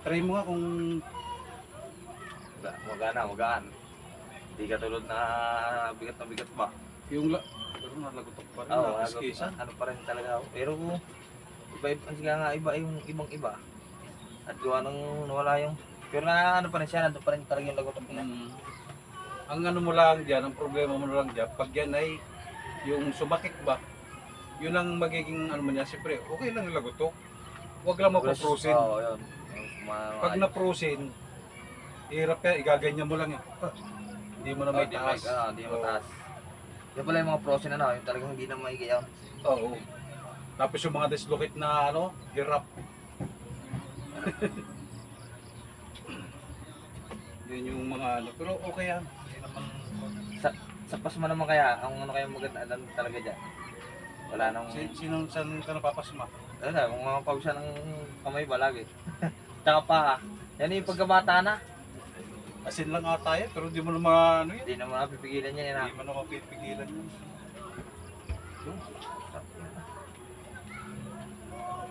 Try mo nga kung magaan. Hindi ka tulad na bigat na bigat ba? yung pero nalagotok pa rin. Oo, Nakiskisa. ano pa rin talaga ako. Pero iba yung ibang iba. At gawa nung nawala yung, pero na ano pa rin siya, nandun pa rin talaga yung lagotok niya. Ang ano mo lang dyan, ang problema mo lang dyan, pag yan ay yung sumakit ba, yun ang magiging ano mo niya, siyempre, okay lang yung lagotok. Huwag lang mapuprosin. Oo, yun. Pag naprosin, hirap yan, igaganyan mo lang yan. Hindi mo na may taas. Hindi mataas. Yan pala yung mga prosin na yung talagang hindi na maigayaw. Oo. Tapos yung mga dislocate na ano, hirap. Yan yung mga ano, pero okay yan. Hindi naman... Sa pasma naman kaya, ang ano kaya maganda alam talaga dyan. Wala nang... Saan ka napapasma? Wala, kung mga pawsa ng kamay ba lagi. Tsaka pa, yan yung pagkabata na. Asin lang ata yan, pero di mo naman ano yan. Hindi naman napipigilan yan yun. Hindi mo naman pipigilan yun.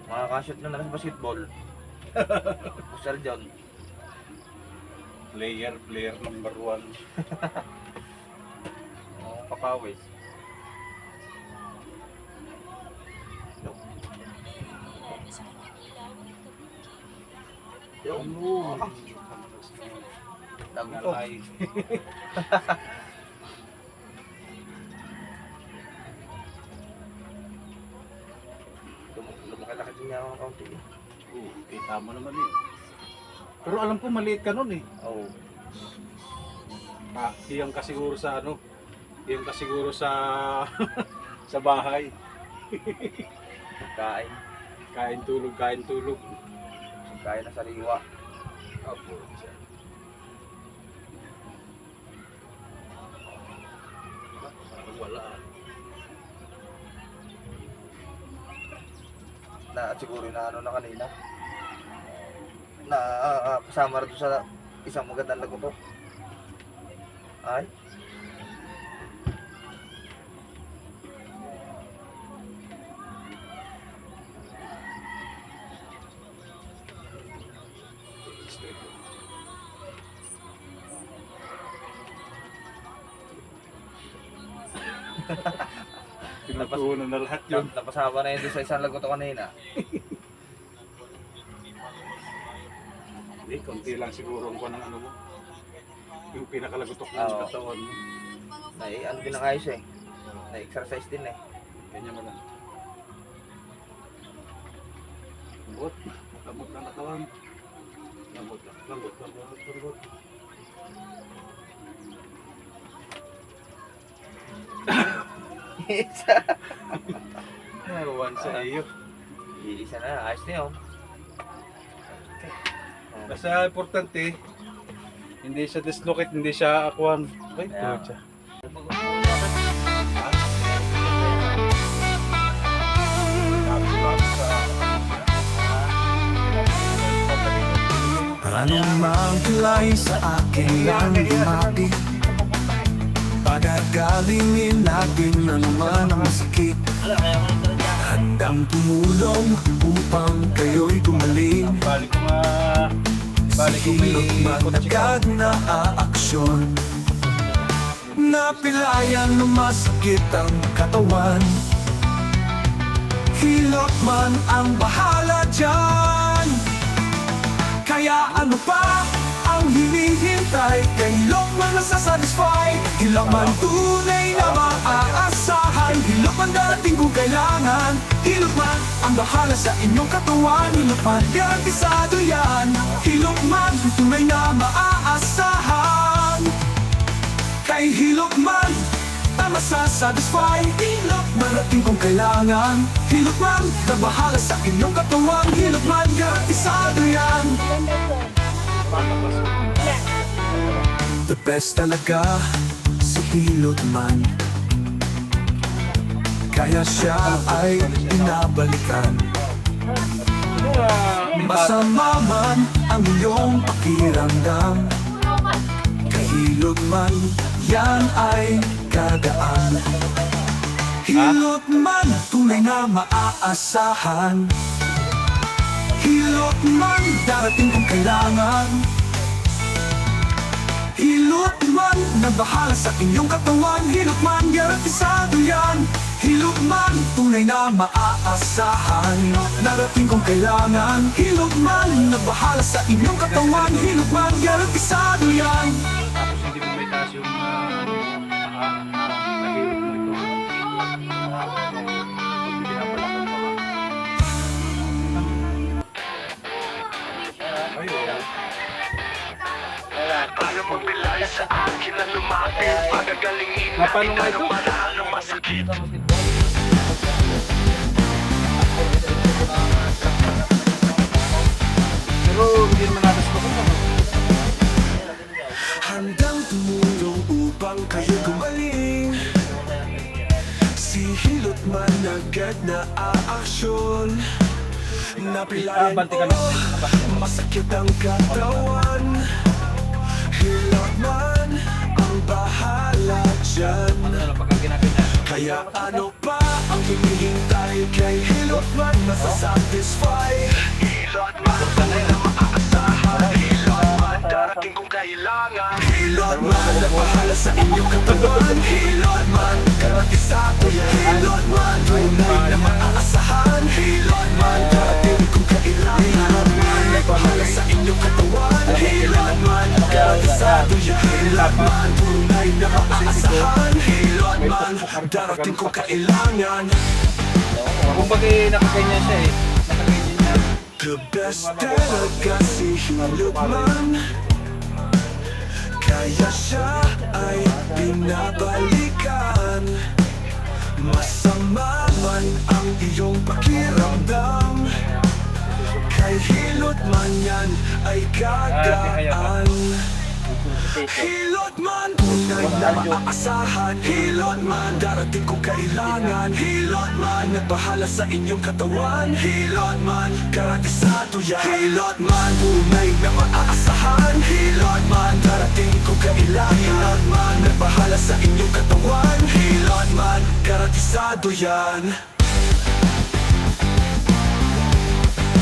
Makakashoot na lang sa basketball. Kusal dyan. Player number 1. Kapawis. Yung lagotok. Nalay. Lumakilaki din niya ako kaunti. Kita mo naman eh. Pero alam ko maliit ka nun eh. Oo. Iyang ka siguro sa ano, iyang ka siguro sa sa bahay. Kain. Kain tulog. Kain na sariwa. Opo. Wala. Na siguro na ano na kanina. Na kasama rin doon sa isang magandang lagotok. Ay. Pinutuunan na lahat yun. Napasama na yun doon sa isang lagotok kanina. Hindi, konti lang siguro ang ng ano mo. Yung pinakalagotok ng Oo. katawan mo. Ano din ang ayos eh. Na-exercise din eh. Ganyan mo lang. Lambot. Lambot ng katawan. Lambot. Ewan sa iyo. Iisa na, ayos na yun. Basta importante, hindi siya dislocate, hindi siya akuan. Ay, Yeah. siya. Anumang tulay sa akin ang dumati, pagagalingin natin anuman ang sakit. Handang tumulong upang kayo'y gumaling. Balik ko Hilot matagad na aaksyon, napilayan na masakit ang katawan. Hilot man ang bahala dyan. Kaya ano pa ang hinihintay? Kay hilot man nasasatisfy. Hilot man tunay na maaasahan. Hilot man darating kung kailangan. Hilot man ang bahala sa inyong katawan. Hilot man garantisado yan. Hilot man tunay na maaasahan. Kay hilot man ang masasatisfy. Hilot man darating kung kailangan. Hilot man na bahala sa inyong katawan. Hilot man garantisado yan. The best talaga si hilot man. Kaya siya ay pinabalikan. Masama man ang iyong pakiramdam, kahilot man, yan ay gagaan. Hilot man, tunay na maaasahan. Hilot man, darating kung kailangan. Hilot man, nagbahala sa inyong katawan. Hilot man, garantisado yan. Hilot man, tunay na maaasahan. Darating kung kailangan. Hilot man, nagbahala sa inyong katawan. Hilot man, garantisado yan. Tapos hindi mo may taas yung nahilot mo ito. Pag pinapalakan mo ka. Ay, oo. Para magbilay sa akin na lumapit. Pagagalingin Ah, paano nga ito? ng masakit. Pero hindi naman natas ko kung ano. Handang tumulong upang kayo gumaling. Si Hilot man agad na aaksyon. Napilayan Banti ka na. masakit ang katawan. Hilot man ang bahala dyan. Ano pag ang ginagawa? Kaya ano pa ang hinihintay kay Hilot man masasatisfy. Hilot man tunay na maaasahan. Hilot man darating kung kailangan. Hilot man nagbahala sa inyong katawan. Hilot man garantisado yan. Hilot man tunay na maaasahan. Hilot man darating kung kailangan. Hilot man nagbahala sa inyong katawan. Hilot man garantisado yan. Hilot man tunay na maaasahan. Hilot man darating kung kailangan. Kung bagay nakaganyan siya eh. Nakaganyan niya. The best talaga si Hilot man. Kaya siya ay pinabalikan. Masama man ang iyong pakiramdam. Kay Hilot man yan ay gagaan. Hilot man, tunay na maaasahan. Hilot man, darating kung kailangan. Hilot man, nagbahala sa inyong katawan. Hilot man, garantisado yan. Hilot man, tunay na maaasahan. Hilot man, darating kung kailangan. Hilot man, nagbahala sa inyong katawan. Hilot man, garantisado yan.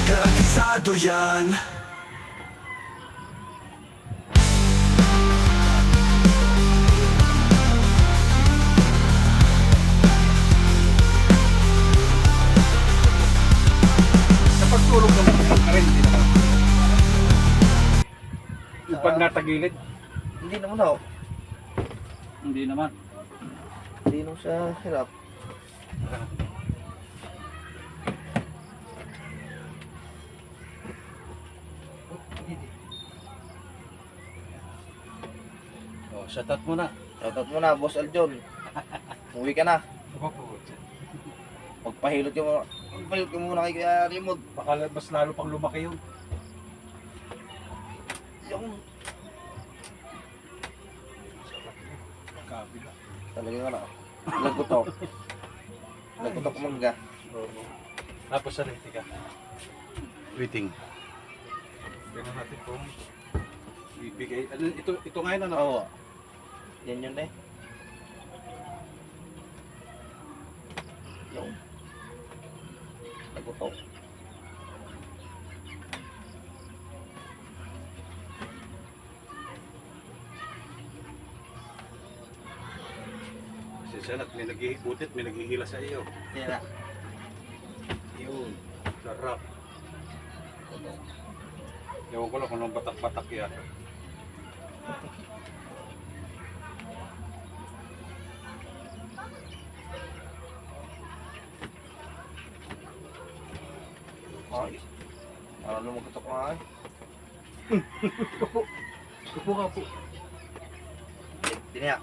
Garantisado yan. Kapag tulog naman, rin hindi naman. Yung pag natagilid, Hindi naman ako. hindi naman. Hindi naman siya hirap. Oh, shoutout mo na. Shoutout mo na, Boss Aljon. Uwi ka na. Magpahilot ka muna kay Kuya Raymond. Baka mas lalo pang lumaki yun. Yung Kabila. talaga nga na. Lagutok. Lagutok mangga. Oo. Tapos sa ka. Waiting. Tingnan natin kung ibigay. Ano, ito ngayon ano? Oo. Yan yun eh. Yung lagutok. Siya may naghihibutit, may naghihila sa iyo. Yan na. Yun. Sarap. Ewan ko lang kung anong batak-batak yan. Ay. Parang lumagutok nga eh. Upo ka po. Tiniyak.